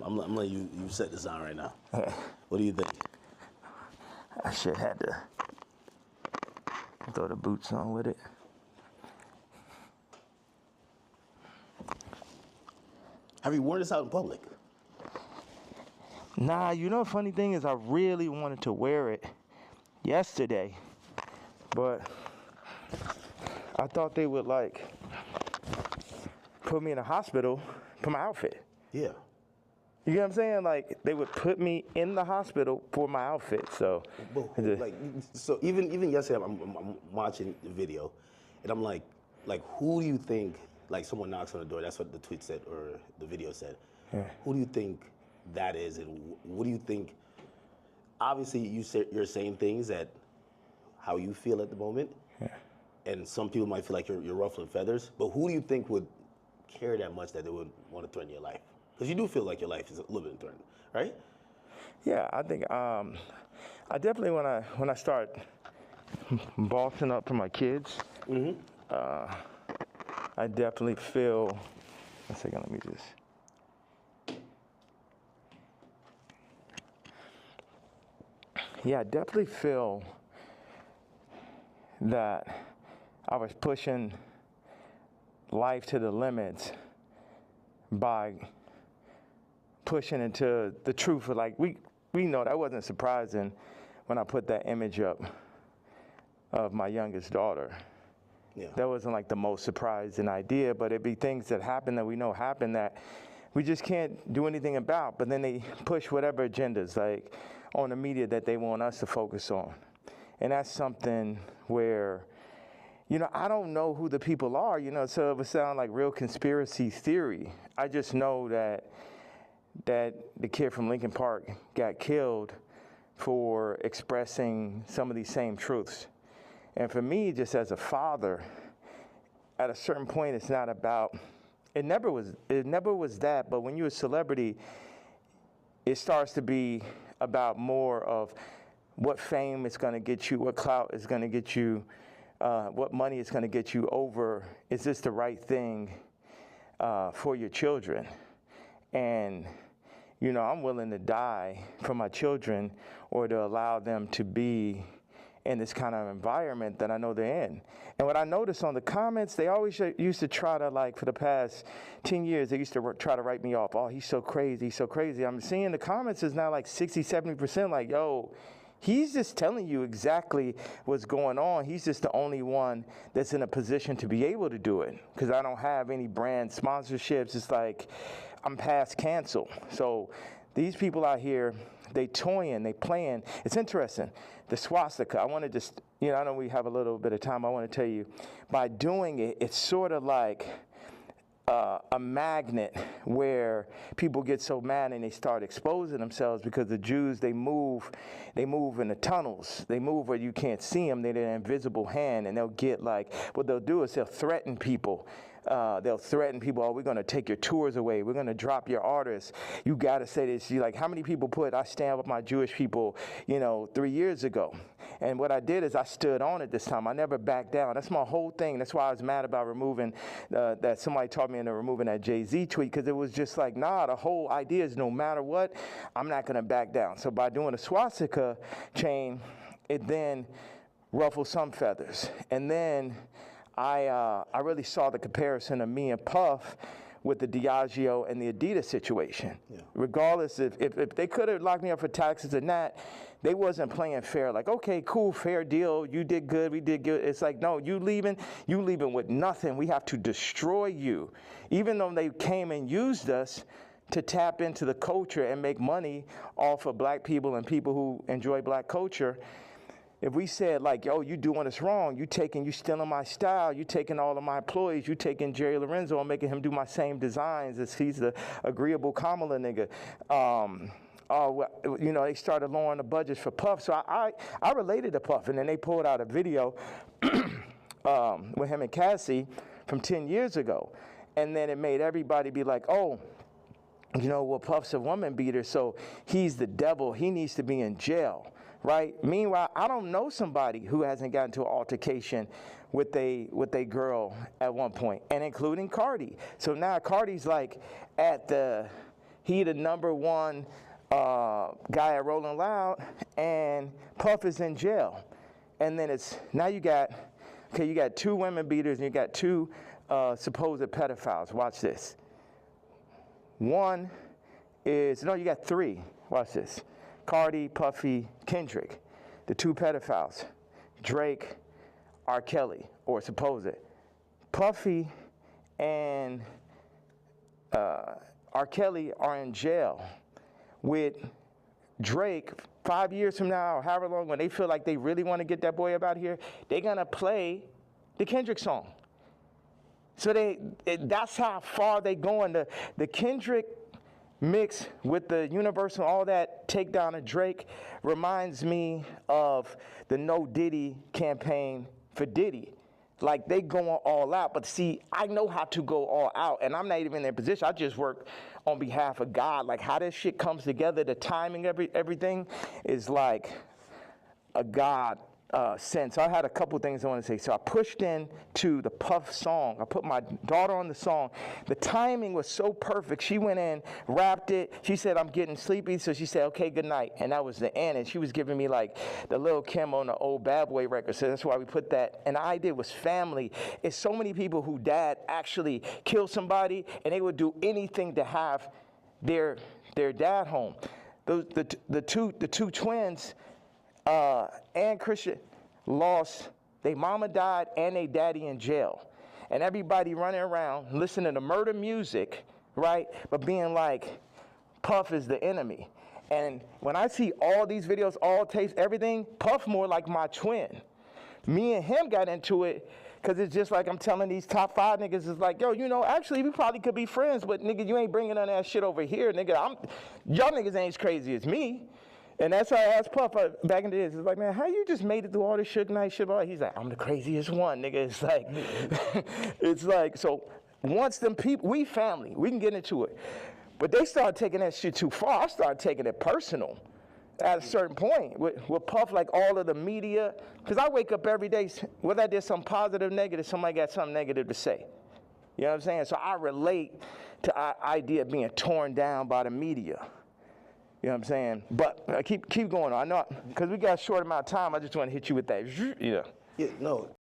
I'm letting you set this on right now. What do you think? I should have to throw the boots on with it. Have you worn this out in public? Nah, you know the funny thing is I really wanted to wear it yesterday, but I thought they would like put me in a hospital for my outfit. Yeah. You know what I'm saying? Like they would put me in the hospital for my outfit. So, so even yesterday, I'm watching the video, and I'm like, who do you think? Like someone knocks on the door. That's what the tweet said or the video said. Yeah. Who do you think that is, and what do you think? Obviously, you're saying things that how you feel at the moment, and some people might feel like you're ruffling feathers. But who do you think would care that much that they would want to threaten your life? Because you do feel like your life is a little bit threatened, right? Yeah, I think I definitely when I start bossing up for my kids, I definitely feel. One second, let me just. Yeah, I definitely feel that I was pushing life to the limits by pushing into the truth. Like we know that wasn't surprising when I put that image up of my youngest daughter. Yeah. That wasn't like the most surprising idea, but it'd be things that happen that we know happen that we just can't do anything about. But then they push whatever agendas like on the media that they want us to focus on. And that's something where, you know, I don't know who the people are, you know, so it would sound like real conspiracy theory. I just know that the kid from Lincoln Park got killed for expressing some of these same truths. And for me, just as a father, at a certain point, it's not about, it never was that, but when you're a celebrity, it starts to be about more of what fame is going to get you, what clout is going to get you, what money is going to get you over, is this the right thing for your children? And, you know, I'm willing to die for my children or to allow them to be in this kind of environment that I know they're in. And what I noticed on the comments, they always used to try to, like, for the past 10 years, they used to try to write me off. Oh, he's so crazy, he's so crazy. I'm seeing the comments is now like 60, 70% like, yo, he's just telling you exactly what's going on. He's just the only one that's in a position to be able to do it because I don't have any brand sponsorships. It's like I'm past cancel. So these people out here, they toying, they playing. It's interesting. The swastika, I want to just, you know, I know we have a little bit of time. I want to tell you, by doing it, it's sort of like a magnet where people get so mad and they start exposing themselves because the Jews, they move in the tunnels. They move where you can't see them. They're an invisible hand, and they'll get like, what they'll do is they'll threaten people. They'll threaten people, oh, we're going to take your tours away. We're going to drop your artists. You got to say this. You're like, how many people I stand with my Jewish people, you know, 3 years ago? And what I did is I stood on it this time. I never backed down. That's my whole thing. That's why I was mad about removing, that somebody taught me into removing that Jay-Z tweet, because it was just like, nah, the whole idea is no matter what, I'm not going to back down. So by doing a swastika chain, it then ruffled some feathers. And then I really saw the comparison of me and Puff with the Diageo and the Adidas situation. Yeah. Regardless, if they could have locked me up for taxes and that, they wasn't playing fair. Like, okay, cool, fair deal. You did good, we did good. It's like, no, you leaving with nothing. We have to destroy you. Even though they came and used us to tap into the culture and make money off of black people and people who enjoy black culture. If we said like, yo, you doing us wrong, you stealing my style, you taking all of my employees, you taking Jerry Lorenzo and making him do my same designs as he's the agreeable Kamala nigga. You know, they started lowering the budgets for Puff. So I related to Puff, and then they pulled out a video with him and Cassie from 10 years ago. And then it made everybody be like, oh, you know, well, Puff's a woman beater, so he's the devil. He needs to be in jail. Right? Meanwhile, I don't know somebody who hasn't gotten into an altercation with a girl at one point, and including Cardi. So now Cardi's like at the he the #1 guy at Rolling Loud, and Puff is in jail. And then now you got 2 women beaters and you got 2 supposed pedophiles. Watch this. You got 3. Watch this. Cardi, Puffy, Kendrick, the 2 pedophiles. Drake, R. Kelly, or supposed. Puffy and R. Kelly are in jail with Drake. 5 years from now, or however long, when they feel like they really want to get that boy up out here, they're gonna play the Kendrick song. So that's how far they going. The Kendrick mix with the Universal, all that takedown of Drake reminds me of the No Diddy campaign for Diddy. Like, they going all out, but see, I know how to go all out, and I'm not even in their position. I just work on behalf of God. Like, how this shit comes together, the timing, everything is like a God sense. I had a couple things I want to say. So I pushed into the Puff song. I put my daughter on the song. The timing was so perfect. She went in, rapped it. She said, I'm getting sleepy. So she said, okay, good night. And that was the end. And she was giving me like the Lil Kim on the old Bad Boy record. So that's why we put that. And the idea was family. It's so many people who dad actually killed somebody and they would do anything to have their dad home. The two twins, and Christian lost, their mama died and their daddy in jail. And everybody running around listening to murder music, right? But being like, Puff is the enemy. And when I see all these videos, all tapes, everything, Puff more like my twin. Me and him got into it because it's just like I'm telling these top 5 niggas, it's like, yo, actually we probably could be friends, but nigga, you ain't bringing none of that shit over here, nigga. Y'all niggas ain't as crazy as me. And that's how I asked Puff back in the days. It's like, man, how you just made it through all this Suge Knight shit? He's like, I'm the craziest one, nigga. It's like, it's like, so once them people, we family, we can get into it. But they started taking that shit too far. I started taking it personal at a certain point with Puff, like all of the media. Because I wake up every day, whether I did something positive, negative, somebody got something negative to say. You know what I'm saying? So I relate to the idea of being torn down by the media. You know what I'm saying? But keep going on. I know, because we got a short amount of time, I just want to hit you with that. Yeah, no.